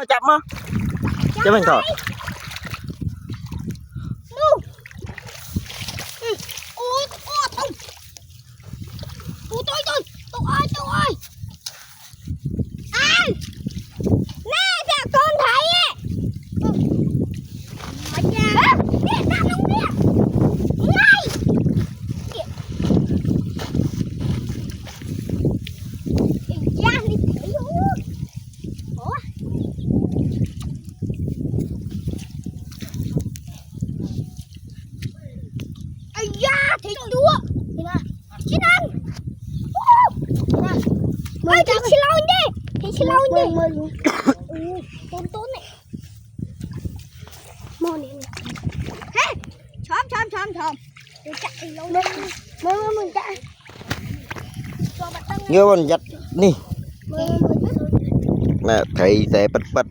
chậm không chứ mình thôi tôi ơi ai nè cha con thấy ở nhà nè ra luôn nè ngay ra đi thấy ủa ai da thấy chưa chị Đăng ơi thấy chị lâu đi thấy chị lâu đi tốn tốn này mò này hả chóm tôi chạy lâu lên mình chạy nghe con giật đi mẹ thấy thế bật